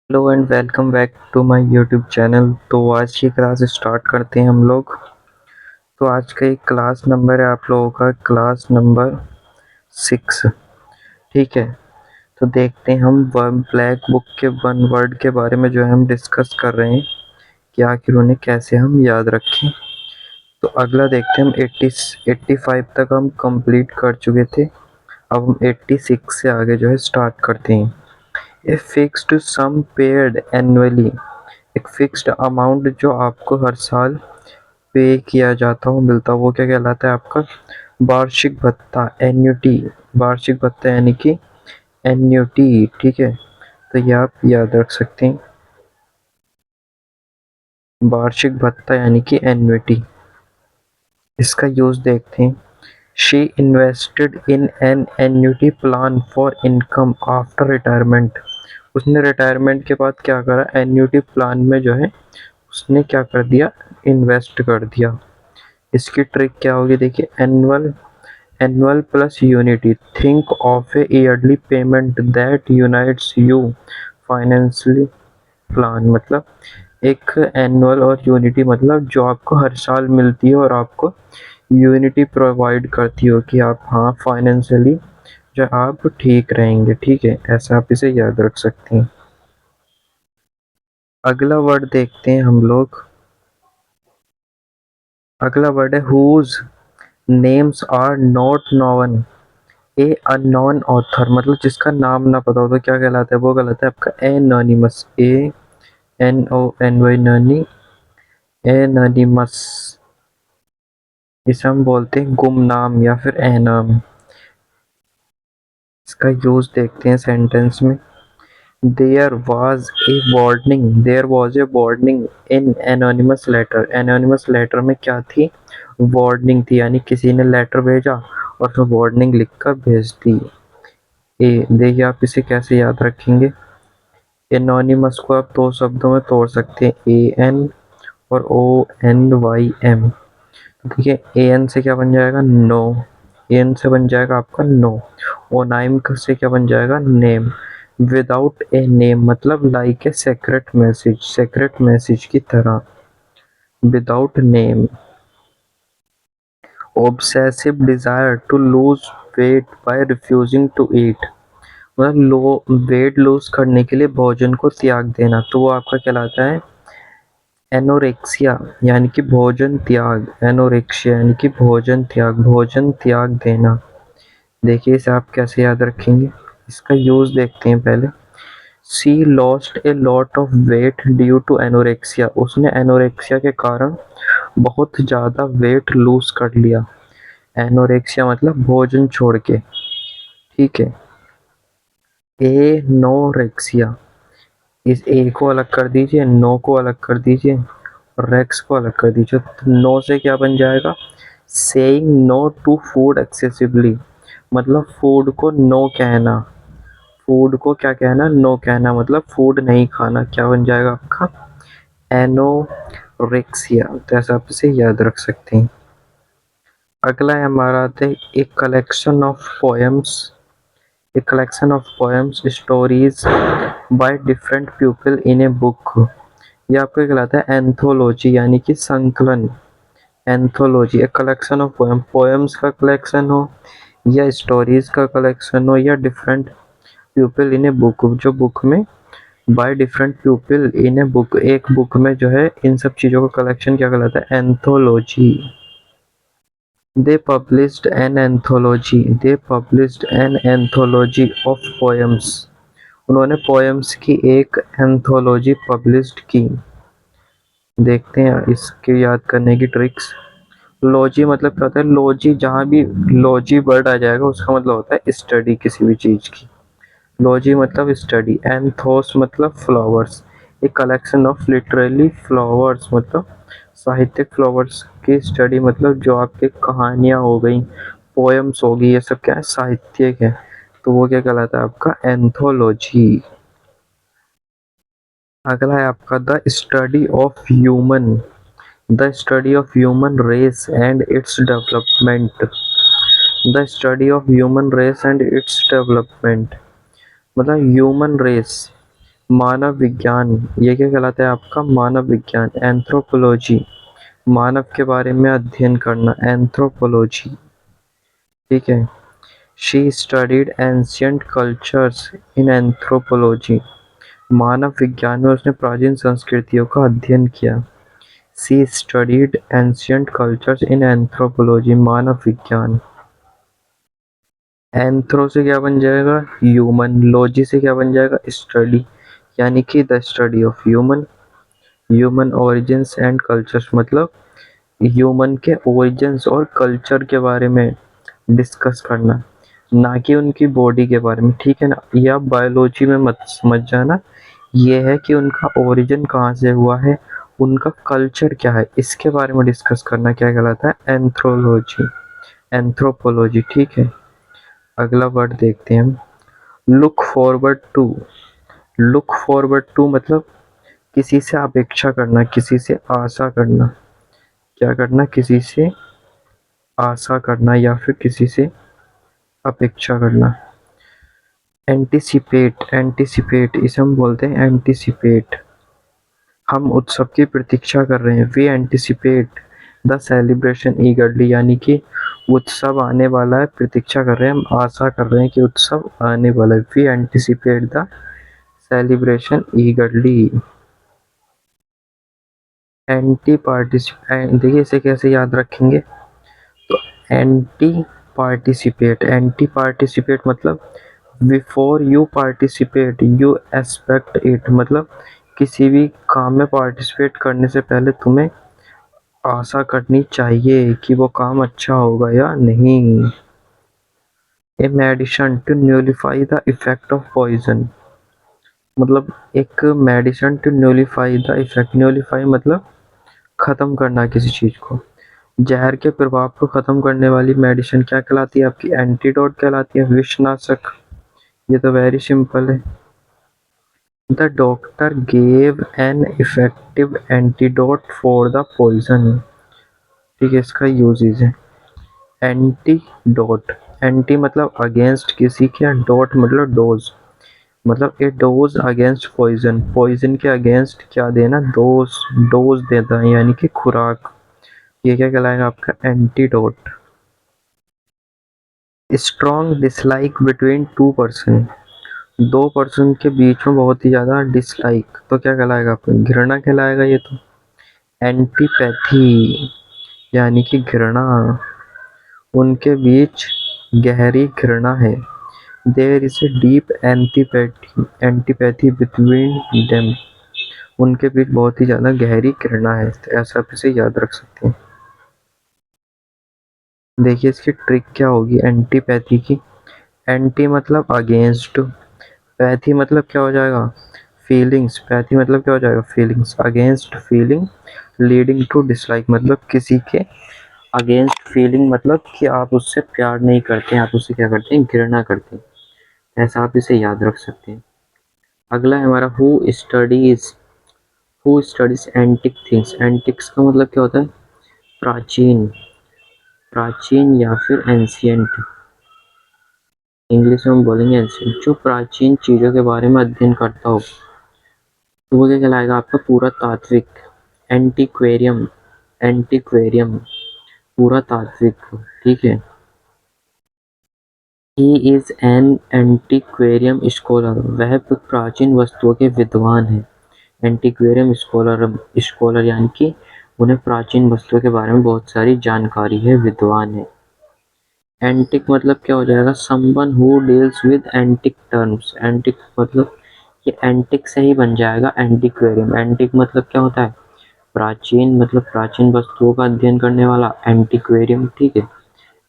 Hello and welcome back to my YouTube channel. तो आज की क्लास स्टार्ट करते हैं हम लोग। तो आज का एक क्लास नंबर है आप लोगों का क्लास नंबर 6। ठीक है, तो देखते हैं हम वन ब्लैक बुक के वन वर्ड के बारे में जो है हम डिस्कस कर रहे हैं कि आखिर उन्हें कैसे हम याद रखें। तो अगला देखते हैं हम 85 तक हम कंप्लीट कर चुके थे। अब हम 86 से आगे जो है स्टार्ट करते हैं। A fixed sum paid annually, एक फिक्स्ड अमाउंट जो आपको हर साल पे किया जाता हो मिलता हो, वो क्या कहलाता है आपका वार्षिक भत्ता, एन्युटी। वार्षिक भत्ता यानी कि एन्युटी। ठीक है, तो ये आप याद रख सकते हैं, वार्षिक भत्ता यानी कि एन्युटी। इसका यूज देखते हैं। She invested in an annuity plan for income after retirement. उसने रिटायरमेंट के बाद क्या करा, एन्युटी प्लान में जो है उसने क्या कर दिया, इन्वेस्ट कर दिया। इसकी ट्रिक क्या होगी देखिए, annual annual plus unity. Think of A yearly payment that unites you financially plan. मतलब एक एनुअल और यूनिटी मतलब जो आपको हर साल मिलती है और आपको यूनिटी प्रोवाइड करती हो कि आप हाँ फाइनेंशियली जो आप ठीक रहेंगे। ठीक है, ऐसा आप इसे याद रख सकते हैं। अगला वर्ड देखते हैं हम लोग। अगला वर्ड है whose names are not known. A unknown author मतलब जिसका नाम ना पता हो तो क्या कहलाता है, वो कहलाता है आपका anonymous. A N O N Y ननी, एनोनिमस। इसे हम बोलते हैं गुमनाम या फिर एनाम। इसका यूज देखते हैं सेंटेंस में। There was a warning in anonymous letter. Anonymous letter में क्या थी, वार्निंग थी, यानी किसी ने लेटर भेजा और उसमें वार्निंग लिखकर भेज दी। ए देखिए, आप इसे कैसे याद रखेंगे। एनोनिमस को आप दो शब्दों में तोड़ सकते हैं, ए एन और ओ एन वाई एम। देखिए, ए एन से क्या बन जाएगा, नो। ए एन से बन जाएगा आपका नो। ओ नाइम से क्या बन जाएगा, नेम। विदाउट ए नेम मतलब like a secret message, secret message की तरह। Without name. Obsessive desire to lose weight by refusing to eat. मतलब लो वेट लूज करने के लिए भोजन को त्याग देना, तो वो आपका कहलाता है एनोरेक्सिया यानी कि भोजन त्याग। एनोरेक्सिया यानी कि भोजन त्याग, भोजन त्याग देना। देखिए इसे आप कैसे याद रखेंगे, इसका यूज देखते हैं पहले। She lost a lot of weight due to anorexia. उसने एनोरेक्सिया के कारण बहुत ज़्यादा वेट लूज कर लिया। एनोरेक्सिया मतलब भोजन छोड़ के। ठीक है, एनोरेक्सिया। इस ए को अलग कर दीजिए, नो को अलग कर दीजिए और रेक्स को अलग कर दीजिए। तो नो से क्या बन जाएगा, saying no to food excessively. मतलब फूड को नो कहना, फूड को क्या कहना, नो कहना, मतलब फूड नहीं खाना। क्या बन जाएगा आपका, एनोरेक्सिया। तो ऐसा आप इसे याद रख सकते हैं। अगला है हमारा आता है एक collection of poems. A collection of poems, stories by different people in a book। ये आपको कहलाता है एंथोलॉजी यानी कि संकलन। एंथोलॉजी एक कलेक्शन ऑफ पोएम, पोएम्स का कलेक्शन हो या स्टोरीज का कलेक्शन हो या different people in a book, जो बुक में by different people in a book, एक बुक में जो है इन सब चीज़ों का कलेक्शन क्या कहलाता है, anthology. They published an anthology of poems। उन्होंने पोएम्स की एक एंथोलॉजी पब्लिश्ड की। देखते हैं इसके याद करने की ट्रिक्स। लॉजी मतलब क्या होता है, लॉजी जहाँ भी लॉजी वर्ड आ जाएगा उसका मतलब होता है स्टडी किसी भी चीज़ की। लॉजी मतलब स्टडी। एंथोस मतलब flowers. A collection of literally flowers मतलब साहित्यिक फ्लावर्स की स्टडी, मतलब जो आपकी कहानियाँ हो गई, पोएम्स होगी, ये सब क्या है, साहित्यिक है। तो वो क्या कहलाता है आपका एंथोलॉजी। अगला है आपका the study of human. The study of human race and its development. The study of human race and its development मतलब ह्यूमन रेस, मानव विज्ञान, ये क्या कहलाता है आपका? मानव विज्ञान। एंथ्रोपोलॉजी, मानव के बारे में अध्ययन करना, एंथ्रोपोलॉजी, ठीक है। She studied ancient cultures in anthropology, मानव विज्ञान में उसने प्राचीन संस्कृतियों का अध्ययन किया। She studied ancient cultures in anthropology, मानव विज्ञान। एंथ्रो से क्या बन जाएगा? ह्यूमन। लॉजी से क्या बन जाएगा? स्टडी, यानी कि the study of human. Human origins and cultures मतलब ह्यूमन के ओरिजिन्स और कल्चर के बारे में डिस्कस करना, ना कि उनकी बॉडी के बारे में, ठीक है ना। ये आप बायोलॉजी में मत समझ जाना। ये है कि उनका ओरिजिन कहाँ से हुआ है, उनका कल्चर क्या है, इसके बारे में डिस्कस करना क्या कहलाता है? एंथ्रोलॉजी, एंथ्रोपोलॉजी, ठीक है। अगला वर्ड देखते हैं हम। Look forward to. Look forward to मतलब किसी से अपेक्षा करना, किसी से आशा करना। क्या करना? किसी से आशा करना या फिर किसी से अपेक्षा करना। एंटिसिपेट, एंटिसिपेट इसे हम बोलते हैं एंटिसिपेट। हम उत्सव की प्रतीक्षा कर रहे हैं। We anticipate the celebration eagerly, यानी कि उत्सव आने वाला है, प्रतीक्षा कर रहे हैं, हम आशा कर रहे हैं कि उत्सव आने वाला है। We anticipate the celebration eagerly. Anti participate, देखिए इसे कैसे याद रखेंगे? तो एंटी पार्टिसिपेट, एंटी पार्टिसिपेट मतलब before you participate you expect it, मतलब किसी भी काम में पार्टिसिपेट करने से पहले तुम्हें आशा करनी चाहिए कि वो काम अच्छा होगा या नहीं। A medicine to nullify the effect of poison, मतलब एक medicine to nullify the effect, nullify मतलब खत्म करना किसी चीज को। जहर के प्रभाव को खत्म करने वाली मेडिसिन क्या कहलाती है आपकी? एंटीडोट कहलाती है, विषनाशक। ये तो वेरी सिंपल है। The doctor gave an effective antidote for the poison, ठीक है। इसका यूजेज है एंटीडोट। एंटी मतलब अगेंस्ट किसी के, डोट मतलब डोज, मतलब ए डोज अगेंस्ट पॉइजन, पॉइजन के अगेंस्ट क्या देना? डोज, डोज देता है, यानी कि खुराक। ये क्या कहलाएगा आपका? Antidote. Strong dislike between two person, दो पर्सन के बीच में बहुत ही ज़्यादा डिसलाइक, तो क्या कहलाएगा आपका? घृणा कहलाएगा ये तो। एंटीपैथी यानी कि घृणा, उनके बीच गहरी घृणा है। There is a deep antipathy, antipathy between them, उनके बीच बहुत ही ज़्यादा गहरी घृणा है, तो ऐसा आप इसे याद रख सकते हैं। देखिए इसकी ट्रिक क्या होगी एंटीपैथी की। एंटी मतलब अगेंस्ट, पैथी मतलब क्या हो जाएगा? फीलिंग्स, पैथी मतलब क्या हो जाएगा? Feelings, against feeling leading to dislike, मतलब किसी के अगेंस्ट फीलिंग, मतलब कि आप उससे प्यार नहीं करते हैं, आप उससे क्या करते हैं? घृणा करते हैं। ऐसा आप इसे याद रख सकते हैं। अगला है हमारा who studies antique things. Antics का मतलब क्या होता है? प्राचीन, प्राचीन या फिर एंशियंट, इंग्लिश में हम बोलेंगे एंशियंट। जो प्राचीन चीज़ों के बारे में अध्ययन करता हो तो वो क्या कहलाएगा आपका? पूरा तात्विक। एंटीक्वेरियम, एंटीक्वेरियम पूरा तात्विक, ठीक है। ही इज एन एंटीक्वेरियम स्कॉलर, वह प्राचीन वस्तुओं के विद्वान है। एंटीक्वेरियम स्कॉलर, स्कॉलर यानी कि उन्हें प्राचीन वस्तुओं के बारे में बहुत सारी जानकारी है, विद्वान है। एंटिक मतलब क्या हो जाएगा? Someone who deals with antique terms. Antique मतलब ये एंटिक से ही बन जाएगा एंटीक्वेरियम। एंटिक मतलब क्या होता है? प्राचीन, मतलब प्राचीन वस्तुओं का अध्ययन करने वाला, एंटीक्वेरियम, ठीक है।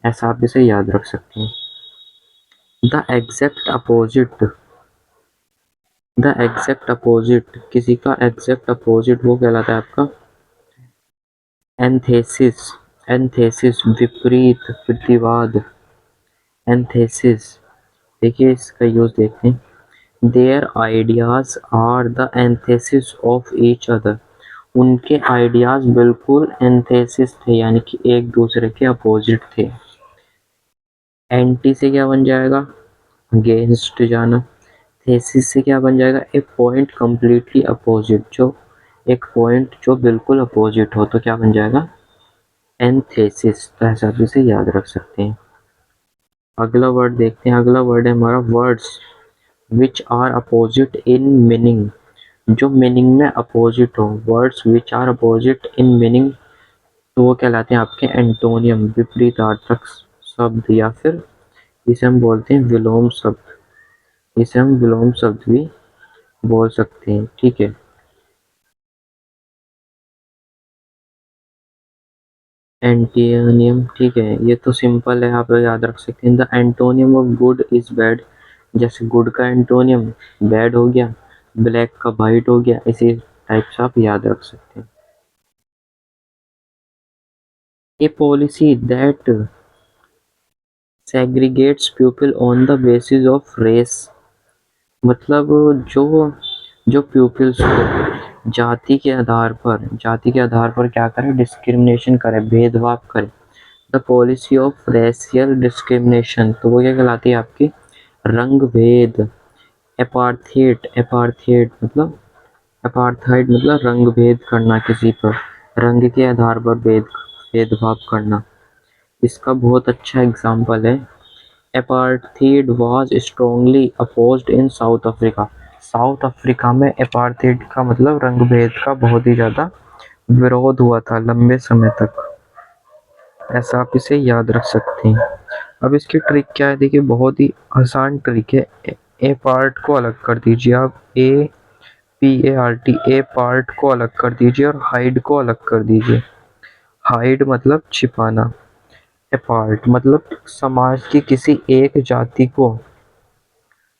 ऐसा आप इसे याद रख सकते हैं। The exact opposite, the exact opposite, किसी का एग्जैक्ट अपोजिट वो कहलाता है आपका एंथेसिस। एंथेसिस विपरीत, प्रतिवाद, एंथेसिस। देखिए इसका यूज देखते हैं। Their ideas are the antithesis of each other, उनके आइडियाज बिल्कुल एंथेसिस थे, यानी कि एक दूसरे के अपोजिट थे। एंटी से क्या बन जाएगा? अगेंस्ट जाना। थेसिस से क्या बन जाएगा, ए पॉइंट कंप्लीटली अपोजिट, जो एक पॉइंट जो बिल्कुल अपोजिट हो तो क्या बन जाएगा, एंथेसिस। तो ऐसा भी से याद रख सकते हैं। अगला वर्ड देखते हैं। अगला वर्ड है हमारा words which are opposite in meaning, जो मीनिंग में अपोजिट हो। Words which are opposite in meaning तो वो कहलाते हैं आपके एंटोनियम, विपरीतार्थक शब्द, या फिर इसे हम बोलते हैं विलोम शब्द। इसे हम विलोम शब्द भी बोल सकते हैं, ठीक है। एंटीनियम, ठीक है, ये तो सिंपल है, आप लोग याद रख सकते हैं। The antonym of good is bad, जैसे गुड का एंटोनियम बैड हो गया, ब्लैक का वाइट हो गया, इसी टाइप से आप याद रख सकते हैं। A policy that segregates people on the basis of race, मतलब जो जो प्यूपिल्स को जाति के आधार पर क्या करे, डिस्क्रिमिनेशन करे, भेदभाव करे। The policy of racial discrimination तो वो क्या कहलाती है आपकी, रंग भेद। एपार्थेट मतलब रंग भेद करना, किसी पर रंग के आधार पर भेदभाव करना। इसका बहुत अच्छा एग्जाम्पल है, apartheid was strongly opposed in South Africa. South Africa में एपार्थीड का मतलब रंग भेद का बहुत ही ज़्यादा विरोध हुआ था लंबे समय तक। ऐसा आप इसे याद रख सकते हैं। अब इसकी ट्रिक क्या है, देखिए बहुत ही आसान ट्रिक है। ए पार्ट को अलग कर दीजिए आप, APART, ए पार्ट को अलग कर दीजिए और हाइड को अलग कर दीजिए। हाइड मतलब छिपाना, अपार्ट मतलब समाज की किसी एक जाति को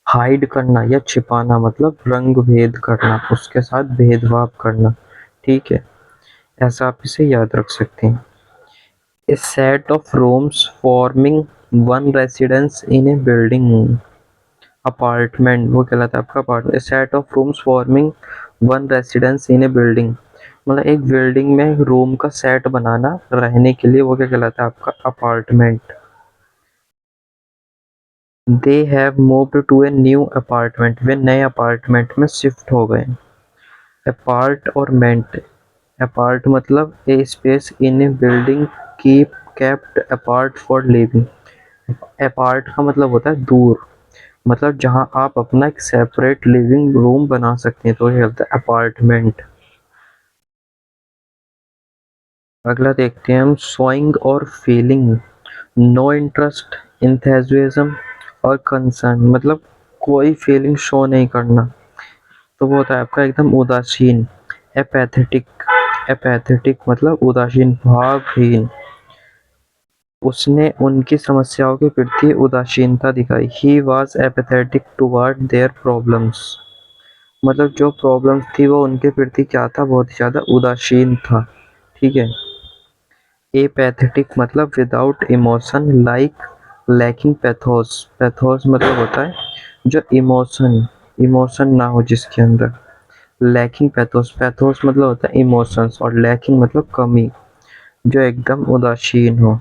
हाइड करना या छिपाना, मतलब रंग भेद करना, उसके साथ भेदभाव करना, ठीक है। ऐसा आप इसे याद रख सकते हैं। A set of rooms forming one residence in a building, apartment वो कहलाता है आपका apartment. Set of rooms forming one residence in a building, मतलब एक बिल्डिंग में रूम का सेट बनाना रहने के लिए, वो क्या कहलाता है आपका apartment. They have moved to a new apartment, वे नए अपार्टमेंट में शिफ्ट हो गए। अपार्ट और मेंट, अपार्ट मतलब a space in a building keep kept apart for living. Apart का मतलब होता है दूर, मतलब जहाँ आप अपना एक सेपरेट लिविंग रूम बना सकते हैं, तो ये होता है अपार्टमेंट। अगला देखते हैं हम, शोइंग और फीलिंग, नो इंटरेस्ट, इंथुजियाज्म और कंसर्न, मतलब कोई फीलिंग शो नहीं करना, तो वो होता है आपका एकदम उदासीन। एपैथेटिक, एपैथेटिक मतलब उदासीन, भावहीन। उसने उनकी समस्याओं के प्रति उदासीनता दिखाई। He was apathetic toward their problems, मतलब जो प्रॉब्लम्स थी वो उनके प्रति क्या था, बहुत ही ज़्यादा उदासीन था, ठीक है। एपैथेटिक मतलब without emotion, like lacking pathos, pathos मतलब होता है जो इमोशन ना हो जिसके अंदर। लैकिंग पैथोस, पैथोस मतलब होता है इमोशंस, और लैकिंग मतलब कमी, जो एकदम उदासीन हो।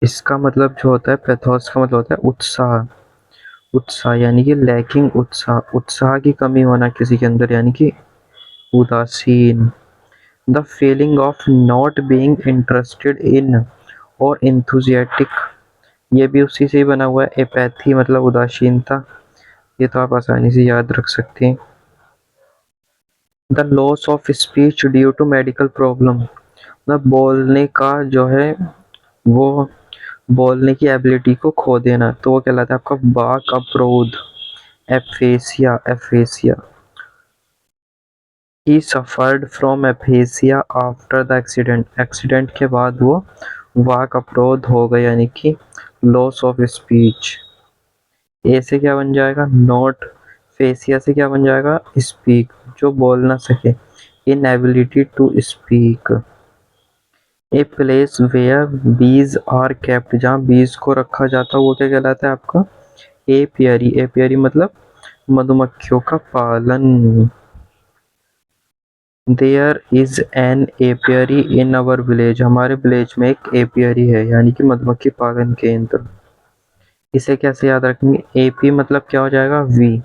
इसका मतलब जो होता है पैथोस का मतलब होता है उत्साह, उत्साह यानी कि लैकिंग उत्साह, उत्साह की कमी होना किसी के अंदर, यानी कि उदासीन। The feeling of not being interested in और इंथुजियाटिक, ये भी उसी से ही बना हुआ है। एपैथी मतलब उदासीनता, ये तो आप आसानी से याद रख सकते हैं। The loss of speech due to medical problem, मतलब बोलने का जो है वो बोलने की एबिलिटी को खो देना, तो वो कहलाता है आपका वाक अवरोध, aphasia, aphasia. He suffered from aphasia after the accident, accident के बाद वो वाक अवरोध हो गया, यानी कि लॉस ऑफ स्पीच। ए से क्या बन जाएगा, नॉट, फेसिया से क्या बन जाएगा, स्पीक, जो बोल ना सके, inability to speak. A place where bees are kept, जहाँ बीज को रखा जाता है वो क्या कहलाता है आपका, एपियरी। एपियरी मतलब मधुमक्खियों का पालन। There is an apiary in our village, हमारे विलेज में एक एपियरी है, यानी कि मधुमक्खी पालन केंद्र। इसे कैसे याद रखेंगे, AP मतलब क्या हो जाएगा वी,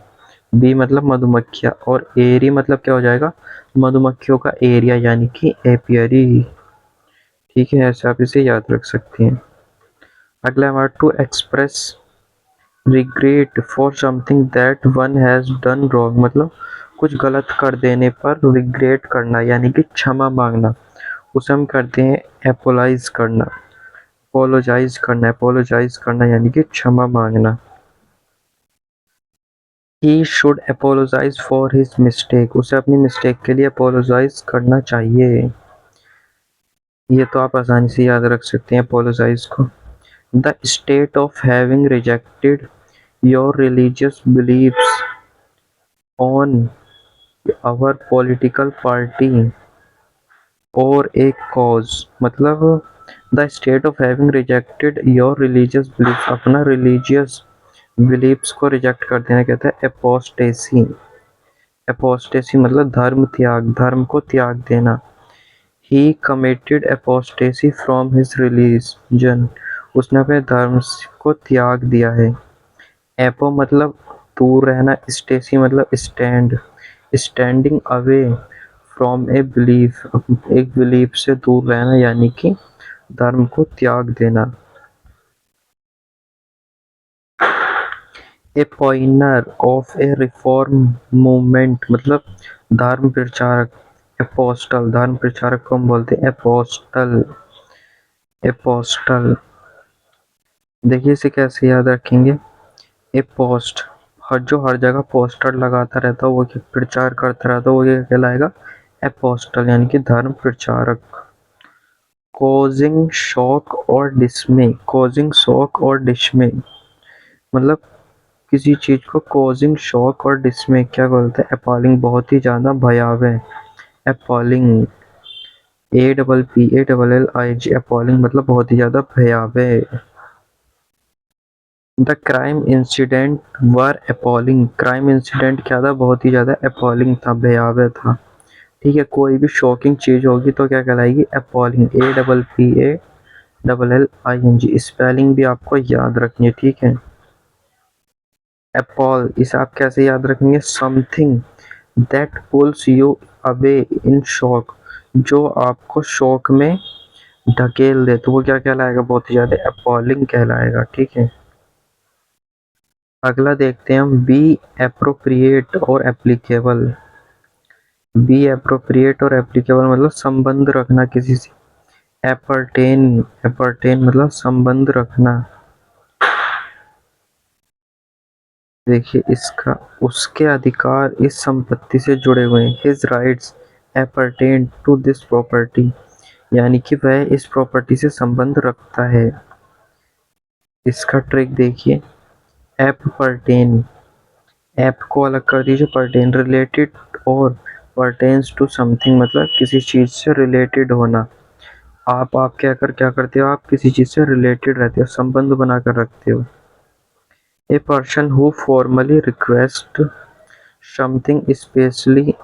बी मतलब मधुमक्खियाँ, और एरी मतलब क्या हो जाएगा मधुमक्खियों का एरिया यानी कि एपियरी। ठीक है, ऐसे आप इसे याद रख सकते हैं। अगला हमारा to express regret for something that one has done wrong, मतलब कुछ गलत कर देने पर रिग्रेट करना यानी कि क्षमा मांगना, उसे हम करते हैं एपोलाइज करना, अपोलोजाइज करना यानी कि क्षमा मांगना। He should apologise for his mistake, उसे अपनी मिस्टेक के लिए अपोलोजाइज करना चाहिए। ये तो आप आसानी से याद रख सकते हैं अपोलोजाइज को। The state of having rejected your religious beliefs on our political party और ए कॉज, मतलब the state of having rejected your religious belief, अपना रिलीजियस बिलीफ्स को रिजेक्ट कर देना कहता है एपोस्टेसी। एपोस्टेसी मतलब धर्म त्याग, धर्म को त्याग देना। ही कमिटेड एपोस्टेसी फ्रॉम हिज रिलीजन, उसने अपने धर्म को त्याग दिया है। एपो मतलब दूर रहना, स्टेसी मतलब stand, standing away from a belief, एक बिलीफ से दूर रहना यानी कि धर्म को त्याग देना। ए पॉइनर ऑफ ए रिफॉर्म मूवमेंट मतलब धर्म प्रचारक। एपोस्टल, धर्म प्रचारक को हम बोलते हैं एपोस्टल। एपोस्टल देखिए इसे कैसे याद रखेंगे, ए पोस्ट, हर जगह पोस्टर लगाता रहता है, वो प्रचार करता रहता है, वो ये कहलाएगा एपोस्टल यानी कि धर्म प्रचारक। कॉजिंग शॉक और डिस्मे, कॉजिंग शॉक और डिस्मे मतलब किसी चीज को कॉजिंग शॉक और डिस्मे क्या बोलते हैं, अपॉलिंग, बहुत ही ज्यादा भयावह। अपॉलिंग, APPALLIG, अपॉलिंग मतलब बहुत ही ज्यादा भयावह। The crime incident were appalling, crime incident क्या था, बहुत ही ज्यादा अपॉलिंग था, भयावह था। ठीक है, कोई भी शॉकिंग चीज होगी तो क्या कहलाएगी अपॉलिंग, APPALLING, स्पेलिंग भी आपको याद रखनी है। ठीक है, अपॉल इसे आप कैसे याद रखेंगे, something that pools you away in shock, जो आपको शॉक में ढकेल दे तो वो क्या कहलाएगा, बहुत ही ज्यादा अपॉलिंग कहलाएगा। ठीक है, अगला देखते हैं हम बी एप्रोप्रिएट और एप्लीकेबल। बी एप्रोप्रिएट और एप्लीकेबल मतलब संबंध रखना किसी से। एपर्टेन, एपर्टेन मतलब संबंध रखना। देखिए इसका, उसके अधिकार इस संपत्ति से जुड़े हुए हैं। His rights appertain to this property, यानी कि वह इस प्रॉपर्टी से संबंध रखता है। इसका ट्रिक देखिए, एप परटेन, एप को अलग कर दीजिए, परटेन रिलेटेड और परटेन्स टू समथिंग मतलब किसी चीज से रिलेटेड होना। आप कहकर क्या करते हो, आप किसी चीज से रिलेटेड रहते हो, संबंध बनाकर रखते हो। A person who formally request something specially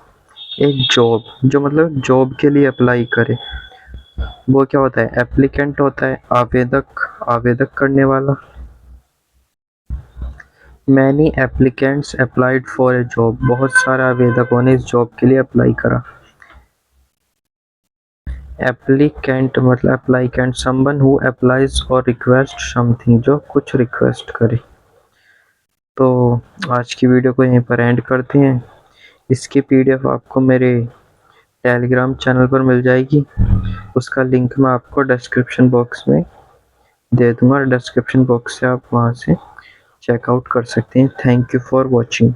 A job, जो मतलब जॉब के लिए अप्लाई करे, वो क्या होता है एप्लीकेंट होता है, आवेदक, आवेदक करने वाला। Many applicants applied for a job, बहुत सारे आवेदकों ने इस जॉब के लिए अप्लाई करा। एप्लीकेंट मतलब अप्लाइकेंट, समवन हु अप्लाइज और रिक्वेस्ट समथिंग, जो कुछ रिक्वेस्ट करे। तो आज की वीडियो को यहीं पर एंड करते हैं। इसकी PDF आपको मेरे टेलीग्राम चैनल पर मिल जाएगी, उसका लिंक मैं आपको डिस्क्रिप्शन बॉक्स में दे दूंगा, डिस्क्रिप्शन बॉक्स से आप वहां से चेकआउट कर सकते हैं। Thank you for watching.